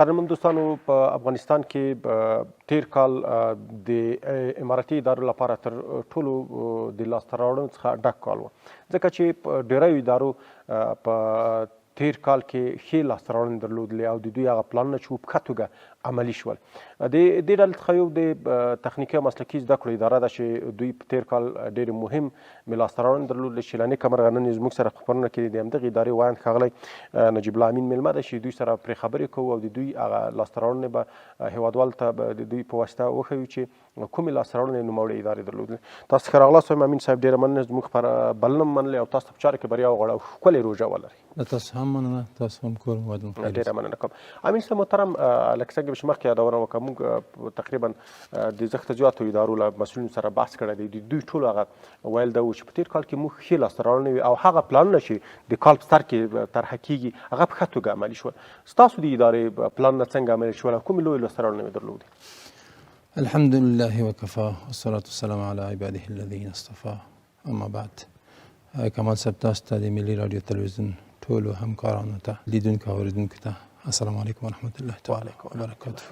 قدرمن دوستانو په افغانستان کې تیر کال د اماراتي ادارو لپاره تر ټولو د لاسته راوړنو څخه ډک کال و، ځکه چې په ډیرو ادارو په تیر کال کې ښې لاسته راوړنې درلودلې او د دوی هغه پلانونه چې وو په ښه توګه عملي شول. د دې ډلې څخه یو د تخنیکي او مسلکي زده کړو اداره ده چې دوی په تیر کال ډېرې مهم لاسته راوړنې درلودلې چې له نیکه مرغه نن زموږ سره په خپرونه کې د همدغې ادارې وایند ښاغلی نجیب الله امین میلمه ده چې دوی سره پرې خبرې کوو او د دوی هغه لاسته راوړنې به هیوادوالو ته به د دوی په واسطه وښیو چې کومې لاسته راوړنې نوموړې ادارې درلودلې. تاسو ښه راغلاست وایم امین صاحب، ډېره مننه زموږ بلنه منلې او تاسو ته په چارو کې بریا وغواړو او ښکلې روژه ولرئ. تاسو هم مننه، تاسو هم کور مو ودان. ډېره مننه کوم. امین صاحب محترم، لکه څنګه چې مخکې یادونه وکړه، موږ تقریبا د زښته زیاتو ادارو له مسؤلینو سره بحث کړی دی. د دوی ټولو هغه ویل دا و چې په تېر کال کې موږ ښې لاسته راوړنې وي او هغه پلانونه چې د کال په سر کې طرحه کېږي هغه په ښه توګه عملي شول. ستاسو د ادارې پلانونه څنګه عملي شول او کومې لویې لاسته راوړنې درلودې؟ الحمد لله وکفا والصلاة والسلام علی عباده الذین اصطفا، اما بعد. کمال صاحب، تاسو ته د ملي راډیو تلویزیون ټولو همکارانو ته، لیدونکو او اورېدونکو ته السلام علیکم ورحمة الله تعالی وبرکاته.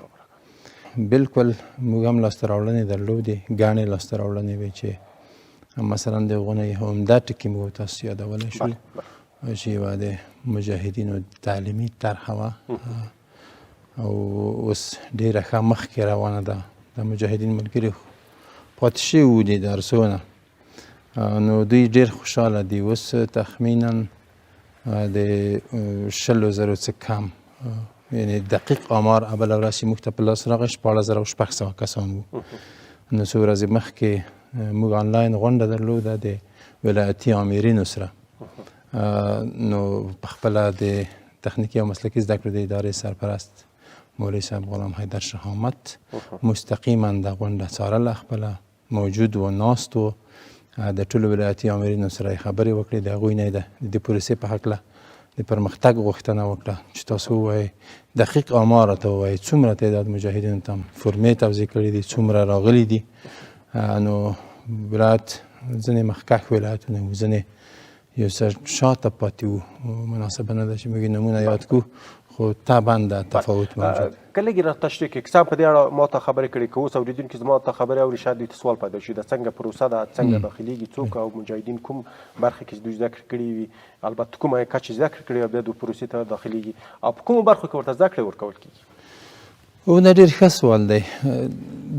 بالکل موږ هم لاسته راوړنې درلودې، ګڼې لاسته راوړنې وې چې مثلا د هغو نه یې عمده ټکي موږ تاسو یادولی شول چې یوه د مجاهدینو تعلیمي طرحه وه او اوس ډېره ښه مخکې روانه ده. د مجاهدین ملګري پاتې شوي وو د درسونه، نو دوی ډېر خوشحاله دي. اوس تخمینا د 20,000 څه کم، یعنی دقیق آمار اول ورځ چې موږ ته په لاس راغی 14,600 کسان وو. نو څو ورځې مخکې موږ آنلاین غونډه درلوده د ولایتي آمرینو سره، نو په خپله د تخنیکي او مسلکي زده کړو د ادارې سرپرست مولوي صاحب غلام حیدر شهامت مستقیما د غونډه څارله، خپله موجود و، ناست و، د ټولو ولایتي آمرینو سره یې خبرې وکړې، د هغوی نه یې د پروسې په هکله د پرمختګ غوښتنه وکړه چې تاسو ووایئ دقیق آمار راته ووایئ څومره تعداد مجاهدینو ته فرمې توضیح کړي دي، څومره راغلي دي. نو ولایت ځینې مخکښ ولایتونه وو، ځینې یو څه شاته پاتې وو. مناسبه نه ده چې موږ نومونه یاد کړو، خو طبعا د تفاوت موجود. که لږ را تشریح کړئ، کسان په دې اړه ما ته خبرې کړي، که اوس اورېدونکي زما ته خبرې اوري شاید دوی ته سوال پیدا شي، دا څنګه پروسه ده، څنګه داخلېږي، څوک او مجاهدین کوم برخه کې دوی زده کړې کړې وي، البته کومه کچې زده کړې کړې او بیا د پروسې ته داخلېږي او په کومو برخو کې ورته زده کړې ورکول کېږي؟ دا ډېر ښه سوال دی،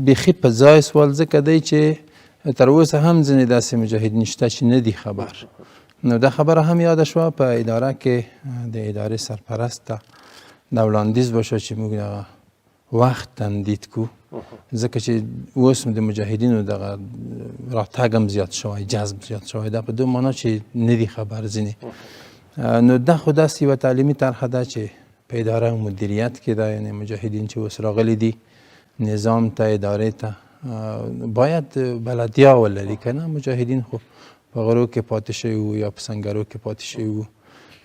بیخي په ځای سوال ځکه دی چې تر اوسه هم ځینې داسې مجاهدین شته چې نه دي خبر. نو دا خبره هم یاده شوه په اداره کې، د ادارې سرپرست ته دا وړاندیز وشوه چې موږ دغه وخت تمدید کړو، ځکه چې اوس د مجاهدینو دغه راتګ هم زیات شوی، جذب زیات شوی. دا په دې معنا چې نه دي خبر ځینې. نو دا خو داسې یوه تعلیمي طرحه ده چې په اداره او مدیریت کې ده، یعنې مجاهدین چې اوس راغلي دي نظام ته، ادارې ته باید بلدیا ولري که نه. مجاهدین خو په غرو کې پاتې شوي وو یا په سنګرو کې پاتې شوي وو،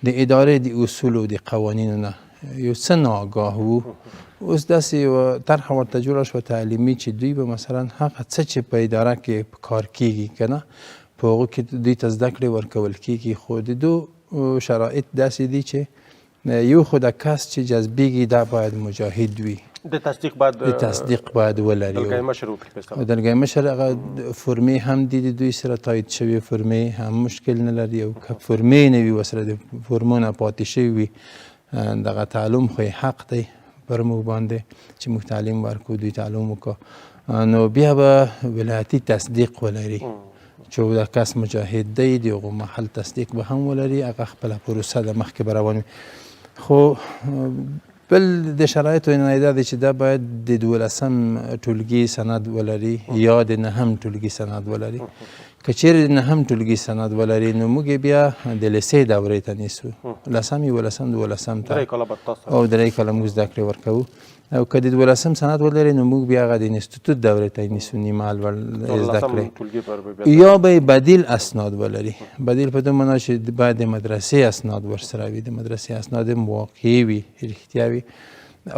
د ادارې د اصولو د قوانینو نه یو څه ناآګاه وو. اوس داسې یوه طرحه ورته جوړه شوه تعلیمي چې دوی به مثلا هغه څه چې په اداره کې په کار کېږي که نه، په هغو کې دوی ته زده کړې ورکول کېږي، خو د دو شرایط داسې دي چې یو خو د کس چې جذبېږي دا باید مجاهد وي، د تصدیق باید ولري. دلګی مشر وکړي، دلګی مشر هغه فرمې هم دي د دوی سره تایید شوي، فرمې هم مشکل نه لري. او که فرمې نه وي ورسره د فرمو نه پاتې شوي وي، دغه تعلم خو حق دی پر موږ باندې چې موږ تعلیم ورکړو، دوی تعلیم وکړو، نو بیا به ولایتي تصدیق ولري چې دا کس مجاهد دی، د هغو محل تصدیق به هم ولري، هغه خپله پروسه د مخکې به روان وي. خو بل د شرایطو نه دا دی چې دا باید د 12م ټولګي سند ولري یا د 9م ټولګي سند ولري. که چیرې د 9م ټولګي سند ولري نو موږ بیا د لیسې دورې ته نیسو، 10م، 11م، 12م ته او 3 کاله موږ زده کړې ورکوو. او که د 12م سند ولري نو موږ بیا هغه د انسټیټوټ دورې ته نیسو، نیمه لوړ زده کړې، یا به بدیل اسناد ولري. بدیل په دې معنا چې باید د مدرسې اسناد ورسره وي، د مدرسې اسناد هم واقعي وي، رښتیا وي.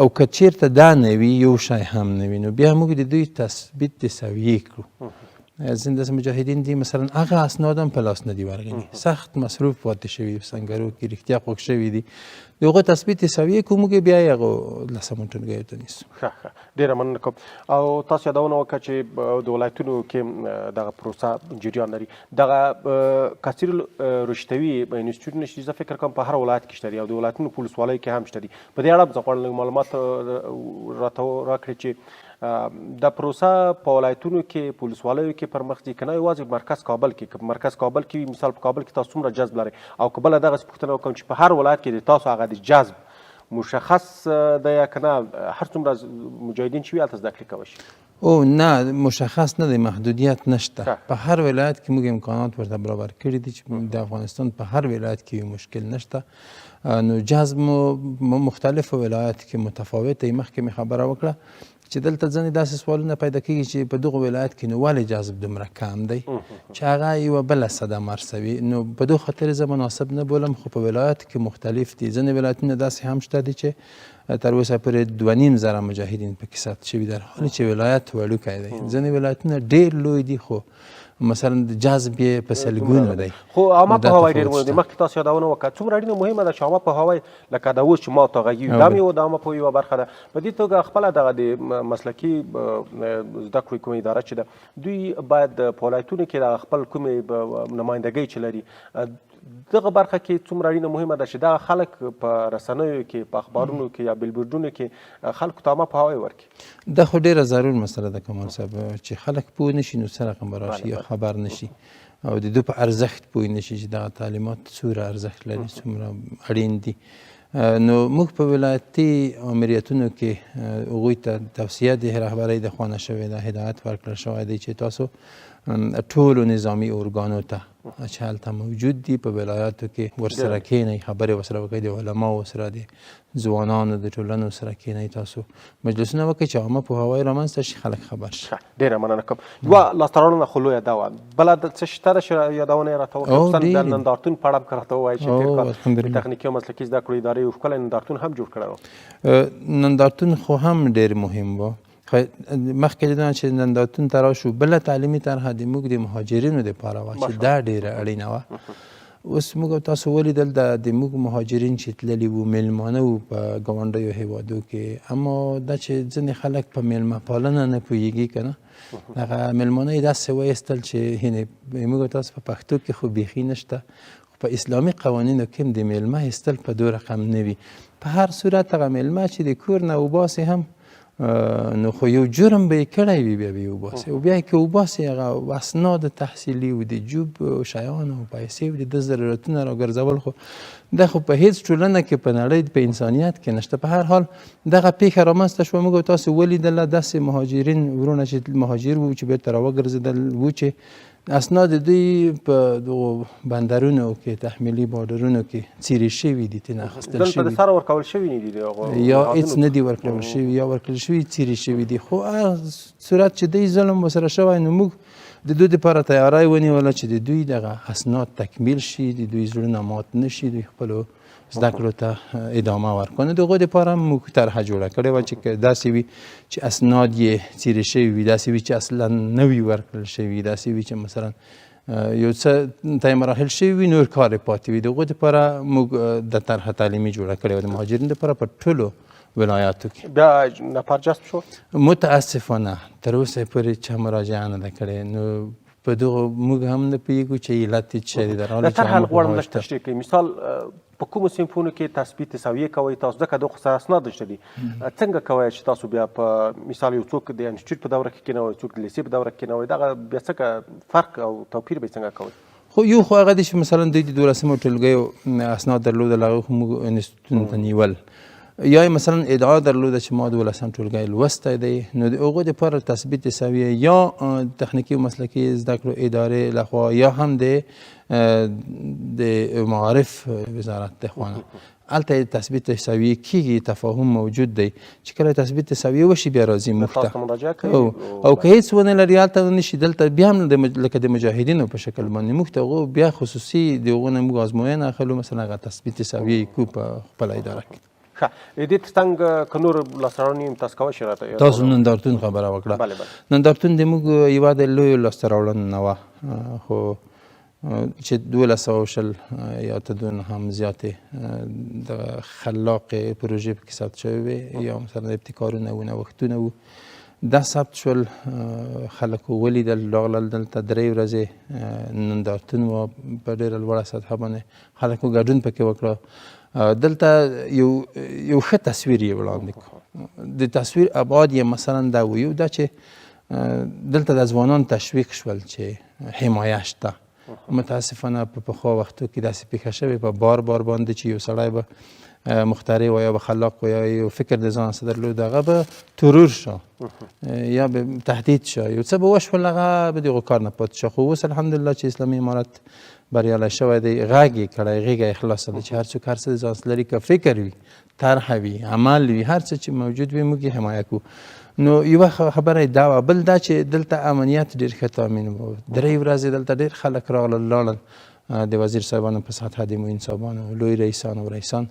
او که چیرته دا نه وي، یو شی هم نه وي، نو بیا موږ د دوی تثبیت د سویې کړو. ځینې داسې مجاهدین دي مثلا هغه اسناد هم په لاس نه دي ورغلي، سخت مصروف پاتې شوي دي، په سنګرو کې رښتیا خوږ شوي دي، د هغو تثبیت سویې کوو موږ بیا یې هغو لسمو ټولګیو ته نیسو. ښه ډېره مننه کوم. او تاسو یادونه وکړه چې د ولایتونو کې دغه پروسه جریان لري. دغه کثیر رشتوي انسټیټیوټونه چې زه فکر کوم په هر ولایت کې شته دي او د ولایتونو په ولسوالیو کې هم شته دي. په دې اړه زه غواړم لږ معلومات راته راکړئ چې دا پروسه په ولایتونو کې په ولسوالیو کې پرمخ ځي که نه یوازې مرکز کابل کې. مرکز کابل کې وي، مثال په کابل کې تاسو څومره جذب لرئ؟ او که بله دغسې پوښتنه وکړم چې په هر ولایت کې د تاسو هغه د جذب مشخص دی یا که نه هر څومره مجاهدین چې وي هلته زده کړې کولی شي؟ او نه مشخص نه دی، محدودیت نشته. په هر ولایت کې موږ امکانات ورته برابر کړي دي چې د افغانستان په هر ولایت کې مشکل نشته. نو جذب مو مختلفو ولایت کې متفاوت دی. مخکې مې خبره وکړه چې دلته ځینې داسې سوالونه پیدا کېږي چې په دغو ولایت کې نو ولې جذب دومره کم دی چې هغه یوه بله سده مرسوي. نو په دو خاطر زه مناسب نه بولم، خو په ولایت کې مختلف دي. ځینې ولایتونه داسې هم شته دي چې تر اوسه پورې 2.5 مجاهدین پکې ثبت شوي در حالی چې ولایت وړوکی دی. ځینې ولایتونه ډېر لوی دي خو مثلا د جذب یې په سلګونو دی. خو عامه پوهاوی ډېر مهم دی. مخکې تاسو یادونه وکړه څومره اړینه مهمه ده چې عامه پوهاوی لکه دا اوس چې ما ته غږیږي دا مې د عامه پوهې یوه برخه ده. په دې توګه خپله دغه د مسلکي زده کړو کومه اداره چې ده دوی باید په ولایتونو کې دغه خپل کومې نمایندګۍ چې لري دغه برخه کې څومره اړینه مهمه ده چې دغه خلک په رسنیو کې په اخبارونو کې یا بیلبورډونو کې خلکو ته عامه پوهاوی ورکړي. دا خو ډېره ضرور مسله ده کمال صاحب چې خلک پوه نشي نو څه رقم به راشي یا خبر نشي او د دوی په ارزښت پوه نشي چې دغه تعلیمات څومره ارزښت لري، څومره اړین دي. نو موږ په ولایتي امریتونو کې هغوی ته توصیه د رهبرۍ د خوا نه شوې ده، هدایت ورکړل شوی دی چې تاسو ټولو نظامي ارګانو ته چې هلته موجود دي په ولایاتو کې ورسره کښېنئ، خبرې ورسره وکړئ، د علماو سره د ځوانانو د ټولنو سره کښېنئ، تاسو مجلسونه وکړئ چې عامه پوهاوی رامنځته شي، خلک خبر شي. ډېره مننه کوم. یوه لاسته راوړنه خو لویه ده وه، بله څه شته ده چې یادونه یې راته وکړه؟ خصوصا د نندارتون په اړه هم که راته ووایي چې تېر کال د تخنیکي او مسلکي زده کړو ادارې یو ښکلی نندارتون هم جوړ کړی و. نندارتون خو هم ډېر مهم و. مخکې لیدنه چې نندارتون ته راشو بله تعلیمي طرحه د موږ د مهاجرینو دپاره وه چې دا ډېره اړینه وه. اوس موږ تاسو ولیدل د موږ مهاجرین چې تللي وو میلمانه وو په ګاونډیو هیوادو کې، اما دا چې ځینې خلک په میلمه پالنه نه پوهېږي که نه هغه میلمانه یې داسې وایستل چې موږ تاسو په پښتو کې خو بیخي نشته، خو په اسلامي قوانینو کې هم د میلمه ایستل په دو رقم نه وي. په هر صورت هغه میلمه چې د کور نه وباسي هم نو خو یو جرم به یې کړی وي بیا به یې وباسي او بیا یې که وباسي هغه اسناد تحصیلي او د جوب شیان او پیسې او د ده ضرورتونه راګرځول خو دا خو په هیڅ ټولنه کې په نړۍ په انسانیت کې نشته. په هر حال دغه پیښه رامنځته شوه، موږ تاسو ولیدله داسې مهاجرین ورونه چې مهاجر وو چې بېرته راوګرځېدل وو چې اسناد دوی په دغو بندرونو کې تحمیلي بارډرونو کې څیرې شوي دي، ترېنه اخیستل شوي دلته د سره ورکول شوي نه دي یا هېڅ نه دي ورکړل شوي یا ورکړل شوي څیرې شوي دي. خو هغه صورت چې دوی ظلم ورسره شوی نو موږ د دوی دپاره تیاری ونیوله چې د دوی دغه اسناد تکمیل شي، د دوی زړونه مات نه شي، دوی خپلو زده کړو ته ادامه ورکړو. د هغو دپاره هم موږ طرحه جوړه کړې وه چې داسې وي چې اسناد یې څیرې شوي وي، داسې وي چې اصلا نه وي ورکړل شوي، داسې وي چې مثلا یو څه ته مراحل شوي وي نور کار یې پاتې وي. د هغو دپاره موږ د طرحه تعلیمي جوړه کړې وه د مهاجرینو دپاره په ټولو ولایاتو کې. بیا نفر جذب شو؟ متاسفانه تر اوسه پورې چا مراجعه نه ده کړې. نو په دغو موږ هم نه پوهېږو چې علت یې څه شی دی. در حال د طرحه غواړم لږ تشریح کړئ. مثال په کومو صنفونو کې تثبیت سویې کوئ تاسو؟ ځکه دغو سره اسناد شته دي. څنګه کوئ چې تاسو بیا په مثال یو څوک د انسټیټیوټ په دوره کې کېنوئ، څوک د لیسې په دوره کې کېنوئ، دغه بیا څنګه فرق او توپیر به څنګه کوئ؟ خو یو خو هغه دی چې مثلا دوی د 12مو ټولګیو اسناد درلودل، هغه خو موږ انسټیټیوټونو ته نیول، یا مثلا ادعا درلوده چې ما 12م ټولګی لوستی دی، نو د هغو دپاره تثبیت سویه یا تخنیکي و مسلکي زده کړو ادارې لخوا یا هم د معارف وزارت د خوا نه هلته تثبیت سویه کېږي. تفاهم موجود دی چې کله تثبیت سویه وشي بیا راځي موږ ته او که هېڅ ونه لري هلته ونه شي دلته بیا هم لکه د مجاهدینو په شکل باندې موږ ته هغو بیا خصوصي د هغو نه موږ ازموینه اخلو، مثلا هغه تثبیت سویه یې کوو په خپله اداره کې. ښه، د دې ترڅنګ که نور لاسته راوړنې هم تاسو کولی شئ راته؟ تاسو نندارتون خبره وکړه. نندارتون د موږ یوه د لویو لاسته راوړنو نه وه، خو چې 1200 یا تدون هم زیاتې د خلاق پروژې پکې ثبت شوې وې یا مثلا ابتکارونه و نوښتونه وو. دا ثبت شول، خلکو ولیدل، راغلل دلته 3 ورځې نندارتون وه په ډېره لوړه سطحه باندې خلکو ګډون پکې وکړه. دلته یو ښه تصویر یې وړاندې کړ. د تصویر ابعاد یې مثلا دا و، یو دا چې دلته د ځوانان تشویق شول چې حمایه شته. متاسفانه په پخوا وختو کې داسې پیښه شوې په بار باندې چې یو سړی به مخترع و یا به خلاق و یا یو فکر د ځان څه درلود، هغه به ترور شو یا به تهدید شو، یو څه به وشول، هغه به د هغو کار نه پاتې شو. خو اوس الحمدلله چې اسلامي امارت بریالی شوی دی، غږ یې کړی، غېږه یې خلاصه ده چې هر څوک هر څه د ځان څه لري، که فکر وي، طرحه وي، عمل وي، هر څه چې موجود وي موږ یې حمایه کوو. نو یوه خبره یې دا وه. بل دا چې دلته امنیت ډېر ښه تامین و. 3 ورځې دلته ډېر خلک راغلل لاړل، د وزیر صاحبانو په سطحه د معین صاحبانو، لوی رئیسان و رئیسان،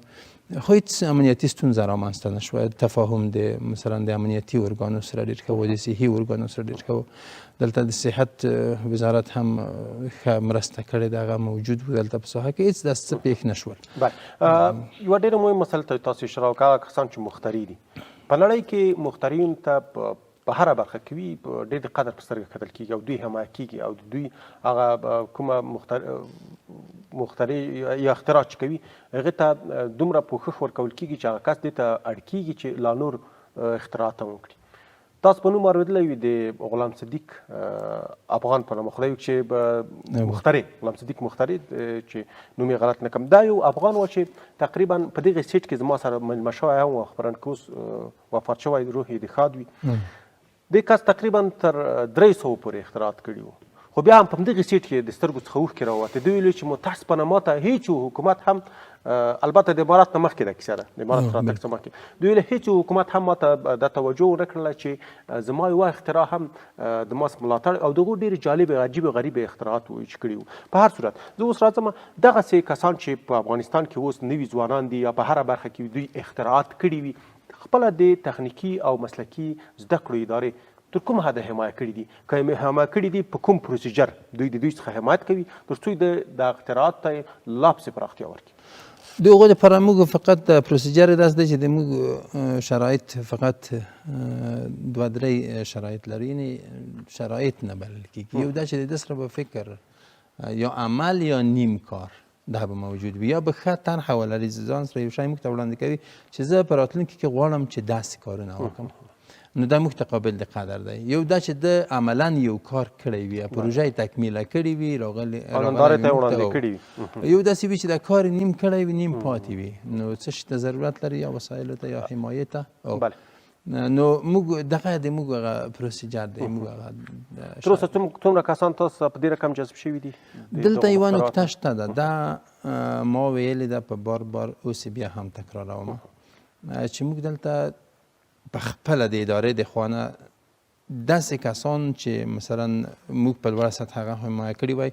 خو هېڅ امنیتي ستونزه رامنځته نه شوه. تفاهم د مثلا د امنیتي ارګانو سره ډېر ښه و، د صحي ارګانو سره ډېر ښه و. دلته د صحت وزارت هم ښه مرسته کړې ده، هغه موجود و دلته په ساحه کې، هېڅ داسې څه پېښ نه شول. یوه ډېره مهم مسله ته تاسو اشاره وکړه، هغه کسان چې مخترع دي په نړۍ کې، مخترعینو ته په هره برخه کې وي ډېر د قدر په سترګه کتل کېږي او دوی حمایه کېږي او د دوی هغه کومه مخترع یا اختراع چې کوي هغې ته دومره پوښښ ورکول کېږي چې هغه کس دې ته اړ کېږي چې لا نور اختراعات هم وکړي. تاسو په نوم اورېدلی وي د غلام صدیق افغان په نامه، خدای چې مخترع غلام صدیق مخترع چې نوم یې غلط نه کړم، دا یو افغان و چې تقریبا په دغې سیټ کې زما سره مجمع شوی هم و، خبرن که اوس وفات شوی، روح یې د ښاد وي. دې کس تقریبا تر 300 پورې اختراعات کړي وو، خو بیا هم په همدغې سیټ کې د سترګو څخه اوښکې راووتې. دوی ویلي چې متاسفانه ماته هېڅ حکومت هم، البته د امارات نه مخکې دا کیسه ده، د امارات څخه تر څه مخکې دوی ویلي هېڅ حکومت هم ماته دا توجه ونه کړله چې زما یوه اختراع هم د ما ملاتړ او دغو ډېرې جالبې عجیبې غریبې اختراعات وو چې کړي وو. په هر صورت زه اوس راځم، دغسې کسان چې په افغانستان کې اوس نوي ځوانان دي یا په هره برخه کې دوی اختراعات کړي وي، خپله د تخنیکي او مسلکي زده کړو ادارې تر کوم حده حمایه کړي دي؟ که یې حمایه کړي دي په کوم پروسیجر دوی د دوی څخه حمایت کوي تر څو د اختراعات ته لا پسې پراختیا ورکړي؟ د هغو دپاره موږ فقط پروسیجر یې داسې دی چې د موږ شرایط فقط 2-3 شرایط لري، یعنې شرایط نه بلل کېږي. یو دا چې د ده سره به فکر یا عمل یا نیم کار دا به موجود وي، یا به ښه طرحه ولري، ځان سره یو شی موږ ته وړاندې کوي چې زه په راتلونکي کې غواړم چې داسې کارونه وکړم، نو دا موږ ته قابل د قدر دی. یو دا چې د عملا یو کار کړی وي، پروژه یې تکمیله کړې وي، نندارې ته یې وړاندې کړي وي. یو داسې وي چې دا کار نیم کړی وي، نیم پاتې وي، نو څه شي ته ضرورت لري، یا وسایلو ته یا حمایې ته. نو موږ دغه د موږ هغه پروسیجر دی. موږ هغه تر اوسه څومره کسان تاسو په دې رقم جذب شوي دي؟ دلته یوه نکته شته ده، دا ما ویلې ده په بار اوس بیا هم تکراروم چې موږ دلته په خپله د ادارې د خوا نه داسې کسان چې مثلا موږ په لوړه سطحه هغه حمایه کړي وای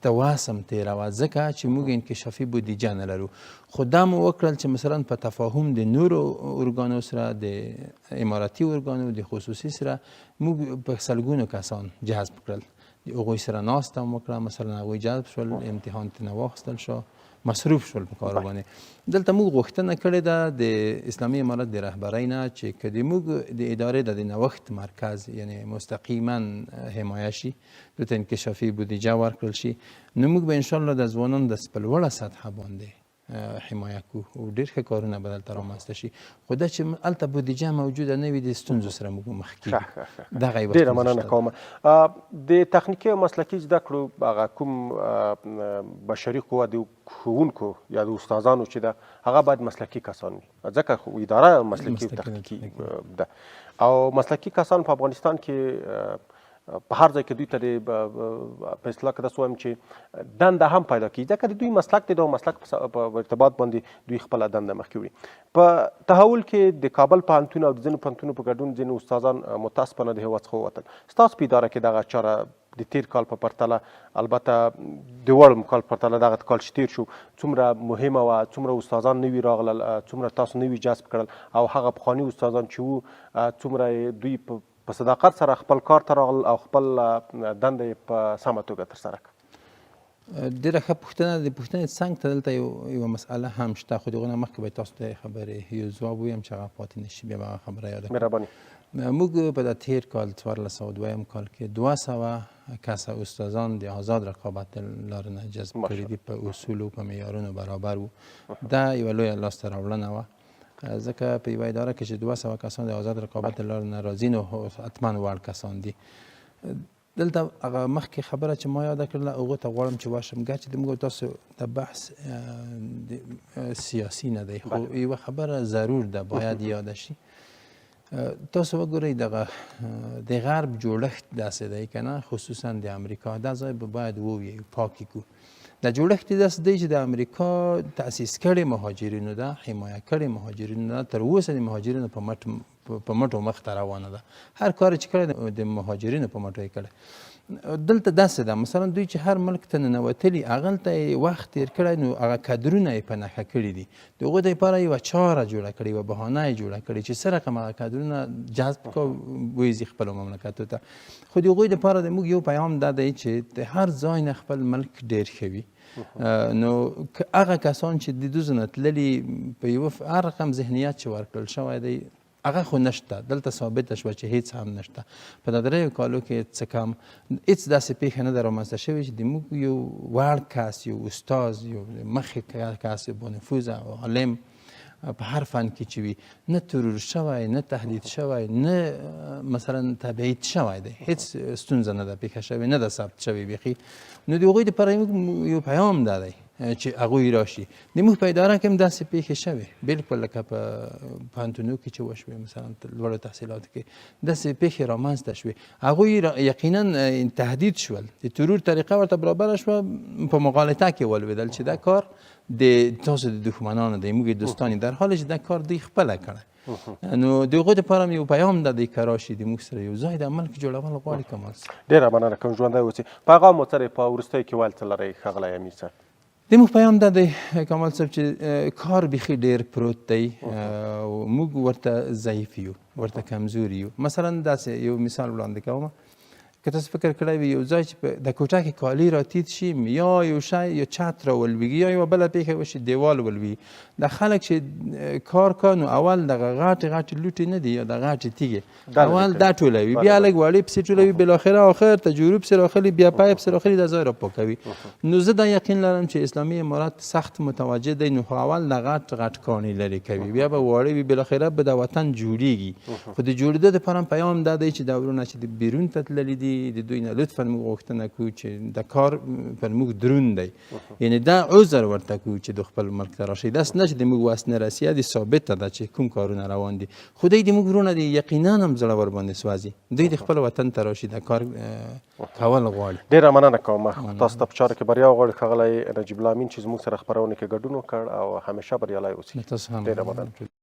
ته واسم تېروه، ځکه چې موږ انکشافي بودیجه نه لرو. خو دا مو وکړل چې مثلا په تفاهم د نورو ارګانو سره، د اماراتي ارګانو د خصوصي سره، موږ په سلګونو کسان جذب کړل، د هغوی سره ناسته هم وکړه، مثلا هغوی جذب شول، امتحان ترې نه واخیستل شو، مصروف شول په کارو باندې. دلته موږ غوښتنه کړې ده د اسلامي امارت د رهبرۍ نه چې که د موږ د ادارې د نوښت مرکز یعنی مستقیما حمایه شي، دلته انکشافي بودیجه ورکړل شي، نو موږ به انشاءالله د ځوانانو د په لوړه سطحه باندې حمایه کوو او ډېر ښه کارونه به دلته رامنځته شي. خو دا چې هلته بودیجه موجوده نه وي، د ستونزو سره موږ مخ کېږو. دغه یوه ډېره مننه کوم. د تخنیکي او مسلکي زده کړو هغه کوم بشري قوه د ښوونکو یا د استادانو چې ده هغه باید مسلکي کسان وي، ځکه اداره مسلکي او تخنیکي ده او مسلکي کسان په افغانستان کې په هر ځای کې دوی ته په اصطلاح کې داسې وایم چې دنده هم پیدا کېږي، ځکه د دوی مسلک دی، د مسلک په ارتباط باندې دوی خپله دنده مخکې وړي. په تحول کې د کابل پوهنتون او د ځینو پوهنتونونو په ګډون ځینې استادان متاسفانه د هېواد څخه ووتل. ستاسو په اداره کې دغه چاره د تیر کال په پرتله، البته د وړم کال په پرتله دغه کال چې تیر شو څومره مهمه وه، څومره استادان نوي راغلل، څومره تاسو نوي جذب کړل، او هغه پخواني استادان چې وو څومره دوی په صداقت سره خپل کار ته راغلل او خپل دنده یې په سمه توګه ترسره کړه؟ ډېره ښه پوښتنه د پوښتنې څنګ ته دلته یوه مسئله هم شته خو د هغې نه مخکې باید تاسو ته خبرې یو ځواب ووایم چې هغه پاتې نه شي بیا به هغه خبره یاده کړم. مهرباني. موږ په دا تیر کال 1402 کال کې 200 کسه استادان د آزاد رقابت لارې نه جذب کړي دي په اصولو په معیارونو برابر وو. دا یوه لویه لاسته راوړنه وه ځکه په یوه اداره کې چې 200 کسان د آزاد رقابت لارې نه راځي نو حتما وړ کسان دي. دلته هغه مخکې خبره چې ما یاده کړله هغو ته غواړم چې ورشم ګرچې د موږ تاسو د بحث سیاسي نه دی خو یوه خبره ضرور ده باید یاده شي. تاسو وګورئ دغه د غرب جوړښت داسې دی که نه خصوصا د امریکا دا ځای به باید وویو پاکې کړو. د جوړښت داسې دی چې د امریکا تأسیس کړې مهاجرینو ده حمایه کړې مهاجرینو ده تر اوسه د مهاجرینو په مټو مخ ته روانه ده. هر کار چې کړی د مهاجرینو په مټو یې کړی. دلته داسې ده مثلا دوی چې هر ملک ته ننوتلي هغلته یې وخت تېر کړی نو هغه کدرونه یې په نښه کړي دي. د هغوی دپاره یوه چاره جوړه کړې یوه بهانه یې جوړه کړې چې څه رقم هغه کدرونه جذب کړو ویځي خپلو مملکتو ته. خو د هغوی دپاره د موږ یو پیغام دا دی چې د هر ځای نه خپل ملک ډېر ښه وي. نو هغه کسان چې د دوی نه تللي په یوه هر رقم ذهنیت چې ورکړل شوی دی هغه خو نشته. دلته ثابته شوه چې هیڅ هم نشته. په دا دریو کالو کې څه کم هیڅ داسې پیښه نه ده رامنځته شوې چې د موږ یو وړ کس یو استاز یو مخکې کس با نفوذ او عالم په هر فن کې چې وي نه ترور شوی نه تهدید شوی نه مثلا تبعید شوی دی. هیڅ ستونزه نه ده پیښه شوې نه ده ثبت شوې بیخي. نو د هغوی دپاره یو پیغام دا دی چې هغوی راشي. د موږ په اداره کې هم داسې پیښې شوې بلکل لکه په پوهنتونو کې چې وشوې مثلا لوړو تحصیلاتو کې داسې پیښې رامنځته شوې. هغوی یقینا تهدید شول د ترور طریقه ورته برابره شوه په مغالطه کې ولوېدل چې دا کار د تاسو د دښمنانو دی موږ دوستان در حالی چې دا کار دوی خپله کړی. نو د هغوی دپاره هم یو پیغام ده دی که راشي د موږ سره یو ځای د عمل کې جوړول غواړي کمال صاحب. ډېره مننه کوم ژوندی اوسئ. پیغام مو څه دی په وروستیو کې ویل څه لرئ ښاغلی امیر صاحب؟ د موږ پیغام دا دی کمال صاحب چې کار بیخي ډېر پروت دی او موږ ورته ضعیف یو ورته کمزوري یو. مثلا داسې یو مثال وړاندې کوم که تاسو فکر کړی وي یو ځای چې د کوټه کې کالي راتید شي یا یو شی یا چت راولویږي یا یوه بله پیښه وشي دیوال ولویږي دا خلک چې کار کا نو اول دغه غټې لوټې نه دي یا د غټې تیږې اول دا ټولوي بیا لږ وړې پسې ټولوي بالاخره آخر تجربه پسې راخلي بیا پای پسې راخلي دا ځای راپاکوي. نو زه دا یقین لرم چې اسلامي امارات سخت متوجه دی نو اول د غټ کاڼي لرې کوي بیا به واړه وي بالاخره به د وطن جوړیږي. خو د جوړېدو دپاره پیغام دا دی چې دا ورونه چې د بیرون ته تللي دي د دوی نه لطفا موږ غوښتنه کوو چې د کار پر موږ دروند دی یعنی دا عذر ورته کوو چې د خپل ملک ته راشي. داسې نه چې د موږ وس نه رسیه دي ثابته ده چې کوم کارونه روان دي خو دوی د موږ ورونه دي یقینا هم زړه ورباندې سوځي دوی د خپل وطن ته راشي د کار کول غواړي. ډېره مننه کوم تاسو ته په چاره کې بریا غواړو ښاغلی نجیب الله امین چې زموږ سره خپرونه کې ګډون وکړ او همیشه بریالی اوسئ. تاسو هم ډېره مننه.